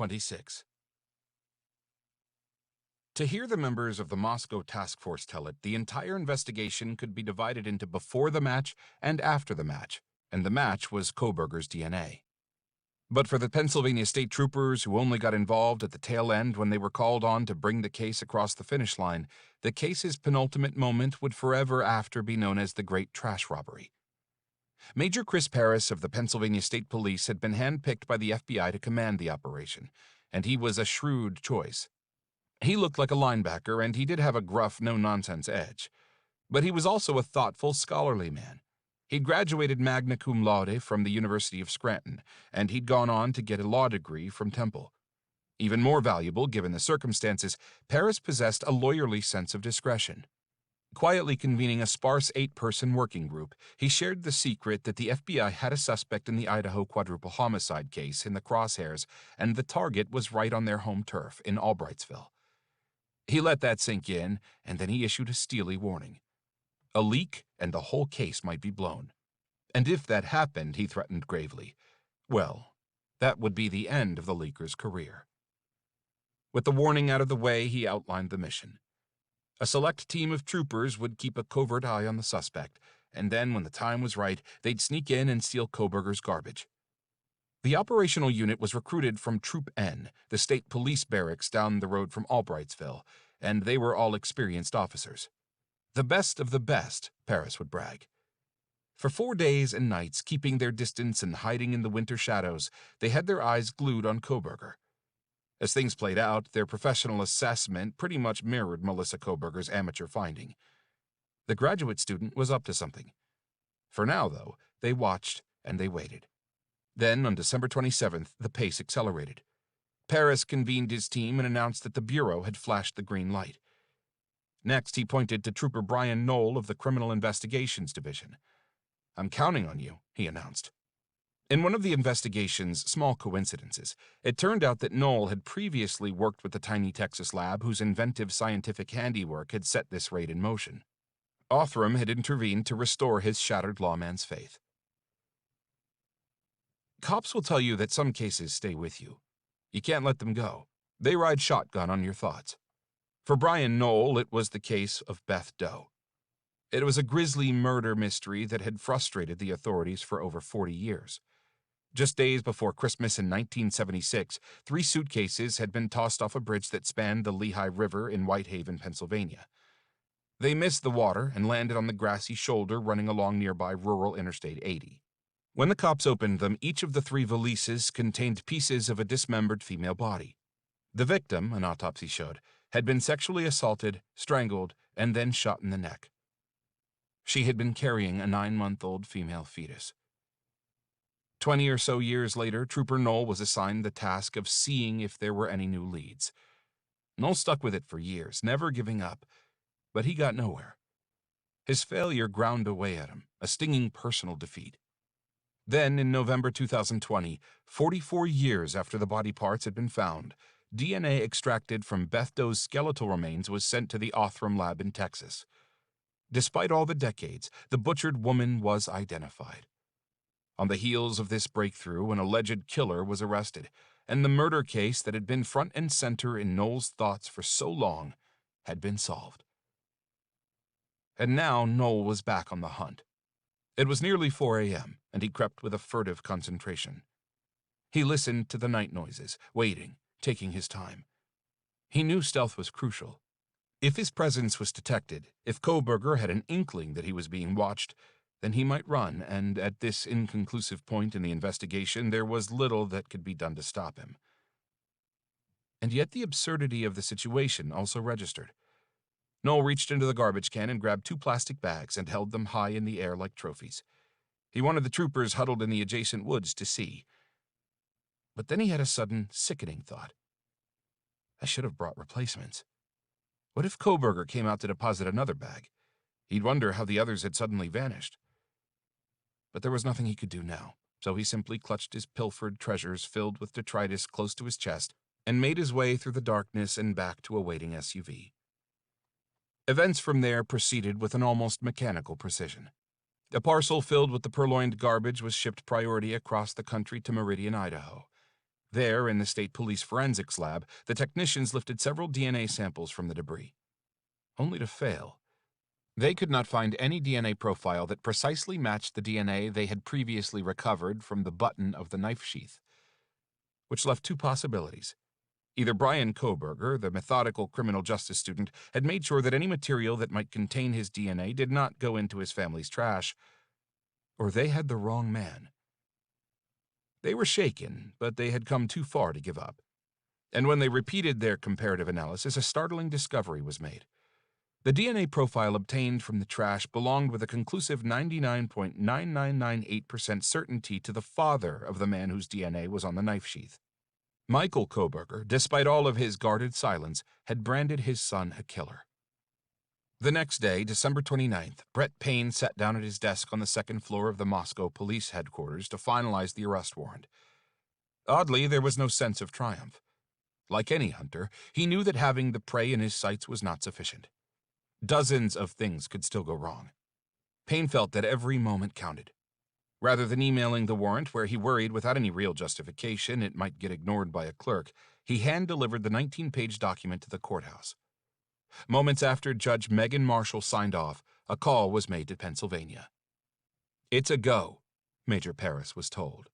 26. To hear the members of the Moscow task force tell it, the entire investigation could be divided into before the match and after the match, and the match was Kohberger's DNA. But for the Pennsylvania state troopers who only got involved at the tail end when they were called on to bring the case across the finish line, the case's penultimate moment would forever after be known as the Great Trash Robbery. Major Chris Paris of the Pennsylvania State Police had been handpicked by the FBI to command the operation, and he was a shrewd choice. He looked like a linebacker, and he did have a gruff, no-nonsense edge. But he was also a thoughtful, scholarly man. He'd graduated magna cum laude from the University of Scranton, and he'd gone on to get a law degree from Temple. Even more valuable, given the circumstances, Paris possessed a lawyerly sense of discretion. Quietly convening a sparse 8-person working group, he shared the secret that the FBI had a suspect in the Idaho quadruple homicide case in the crosshairs, and the target was right on their home turf in Albrightsville. He let that sink in, and then he issued a steely warning. A leak, and the whole case might be blown. And if that happened, he threatened gravely, well, that would be the end of the leaker's career. With the warning out of the way, he outlined the mission. A select team of troopers would keep a covert eye on the suspect, and then, when the time was right, they'd sneak in and steal Kohberger's garbage. The operational unit was recruited from Troop N, the state police barracks down the road from Albrightsville, and they were all experienced officers. The best of the best, Paris would brag. For 4 days and nights, keeping their distance and hiding in the winter shadows, they had their eyes glued on Kohberger. As things played out, their professional assessment pretty much mirrored Melissa Kohberger's amateur finding. The graduate student was up to something. For now, though, they watched and they waited. Then, on December 27th, the pace accelerated. Paris convened his team and announced that the Bureau had flashed the green light. Next, he pointed to Trooper Brian Noll of the Criminal Investigations Division. "I'm counting on you," he announced. In one of the investigation's small coincidences, it turned out that Noll had previously worked with the tiny Texas lab whose inventive scientific handiwork had set this raid in motion. Othram had intervened to restore his shattered lawman's faith. Cops will tell you that some cases stay with you. You can't let them go. They ride shotgun on your thoughts. For Brian Noll, it was the case of Beth Doe. It was a grisly murder mystery that had frustrated the authorities for over 40 years. Just days before Christmas in 1976, 3 suitcases had been tossed off a bridge that spanned the Lehigh River in Whitehaven, Pennsylvania. They missed the water and landed on the grassy shoulder running along nearby rural Interstate 80. When the cops opened them, each of the 3 valises contained pieces of a dismembered female body. The victim, an autopsy showed, had been sexually assaulted, strangled, and then shot in the neck. She had been carrying a 9-month-old female fetus. 20 or so years later, Trooper Noll was assigned the task of seeing if there were any new leads. Noll stuck with it for years, never giving up, but he got nowhere. His failure ground away at him, a stinging personal defeat. Then, in November 2020, 44 years after the body parts had been found, DNA extracted from Beth Doe's skeletal remains was sent to the Othram lab in Texas. Despite all the decades, the butchered woman was identified. On the heels of this breakthrough, an alleged killer was arrested, and the murder case that had been front and center in Noll's thoughts for so long had been solved. And now Noll was back on the hunt. It was nearly 4 a.m., and he crept with a furtive concentration. He listened to the night noises, waiting, taking his time. He knew stealth was crucial. If his presence was detected, if Kohberger had an inkling that he was being watched, then he might run, and at this inconclusive point in the investigation, there was little that could be done to stop him. And yet the absurdity of the situation also registered. Noll reached into the garbage can and grabbed 2 plastic bags and held them high in the air like trophies. He wanted the troopers huddled in the adjacent woods to see. But then he had a sudden, sickening thought. I should have brought replacements. What if Kohberger came out to deposit another bag? He'd wonder how the others had suddenly vanished. But there was nothing he could do now, so he simply clutched his pilfered treasures filled with detritus close to his chest and made his way through the darkness and back to a waiting SUV. Events from there proceeded with an almost mechanical precision. A parcel filled with the purloined garbage was shipped priority across the country to Meridian, Idaho. There, in the state police forensics lab, the technicians lifted several DNA samples from the debris, only to fail. They could not find any DNA profile that precisely matched the DNA they had previously recovered from the button of the knife sheath, which left two possibilities. Either Brian Kohberger, the methodical criminal justice student, had made sure that any material that might contain his DNA did not go into his family's trash, or they had the wrong man. They were shaken, but they had come too far to give up. And when they repeated their comparative analysis, a startling discovery was made. The DNA profile obtained from the trash belonged with a conclusive 99.9998% certainty to the father of the man whose DNA was on the knife sheath. Michael Kohberger, despite all of his guarded silence, had branded his son a killer. The next day, December 29th, Brett Payne sat down at his desk on the second floor of the Moscow police headquarters to finalize the arrest warrant. Oddly, there was no sense of triumph. Like any hunter, he knew that having the prey in his sights was not sufficient. Dozens of things could still go wrong. Payne felt that every moment counted. Rather than emailing the warrant where he worried without any real justification it might get ignored by a clerk, he hand-delivered the 19-page document to the courthouse. Moments after Judge Megan Marshall signed off, a call was made to Pennsylvania. "It's a go," Major Paris was told.